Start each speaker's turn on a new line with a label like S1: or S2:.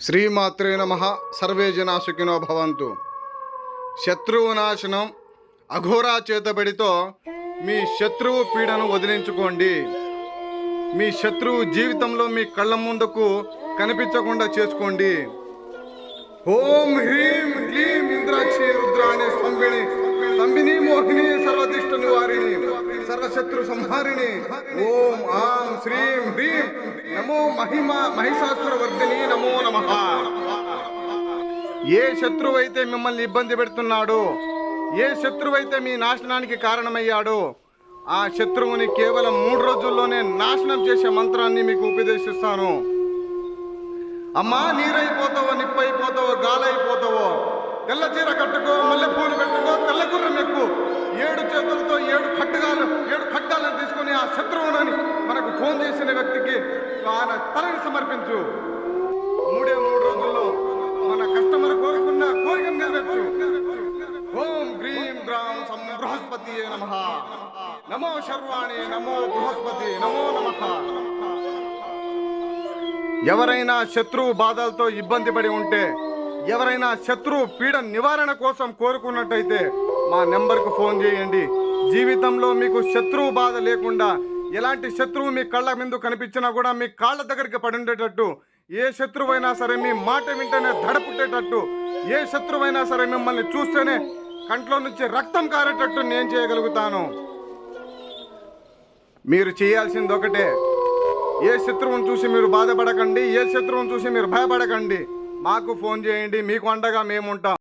S1: శ్రీమాత్రే నమః. సర్వే జనా సుఖినో భవంతు. శత్రువు నాశనం అఘోరా చేతబడితో మీ శత్రువు పీడను వదిలించుకోండి. మీ శత్రువు జీవితంలో మీ కళ్ళ ముందుకు కనిపించకుండా చేసుకోండి. ఓం హ్రీం క్లీం ఇంద్రాక్షి రుద్రాణి స్తంభిని స్తంభిని మోహిని సర్వదిష్ట నివారిణి సర్వశత్రు సంహారిణి. ఓం ఆం శ్రీం హ్రీం నమో మహిషాసుర వర్ధిని నమో నమః. ఏ శత్రువు అయితే మిమ్మల్ని ఇబ్బంది పెడుతున్నాడో, ఏ శత్రువు అయితే మీ నాశనానికి కారణమయ్యాడో, ఆ శత్రువుని కేవలం 3 రోజుల్లోనే నాశనం చేసే మంత్రాన్ని మీకు ఉపదేశిస్తాను. అమ్మా, నీరైపోతావో, నిప్పైపోతావో, గాలైపోతావో, తెల్ల చీర కట్టుకో, మల్లెపూలు పెట్టుకో, తెల్ల గుర్రం ఎక్కు, 7 చేతులతో 7 ఖడ్గాలను తీసుకొని ఆ శత్రువునని మనకు ఫోన్ చేసిన వ్యక్తికి ఆయన తలని సమర్పించు. 3 రోజుల్లో మన కస్టమర్ కోరుకున్న కోరికను నెరవేర్చు. ఓం గ్రీం గ్రాం సం బృహస్పతి నమః. నమో శర్వాణి నమో బృహస్పతి నమో నమః. ఎవరైనా శత్రువు బాధలతో ఇబ్బంది పడి ఉంటే, ఎవరైనా శత్రువు పీడ నివారణ కోసం కోరుకున్నట్టయితే మా నెంబర్కు ఫోన్ చేయండి. జీవితంలో మీకు శత్రువు బాధ లేకుండా, ఎలాంటి శత్రువు మీ కళ్ళ ముందు కనిపించినా కూడా మీ కాళ్ళ దగ్గరికి పడి ఉండేటట్టు, ఏ శత్రువైనా సరే మీ మాట వింటేనే దడ పుట్టేటట్టు, ఏ శత్రువైనా సరే మిమ్మల్ని చూస్తేనే కంట్లో నుంచి రక్తం కారేటట్టు నేను చేయగలుగుతాను. మీరు చేయాల్సింది ఒకటే, ఏ శత్రువును చూసి మీరు బాధపడకండి, ఏ శత్రువును చూసి మీరు భయపడకండి. మాకు ఫోన్ చేయండి, మీకు అండగా మేము ఉంటాం.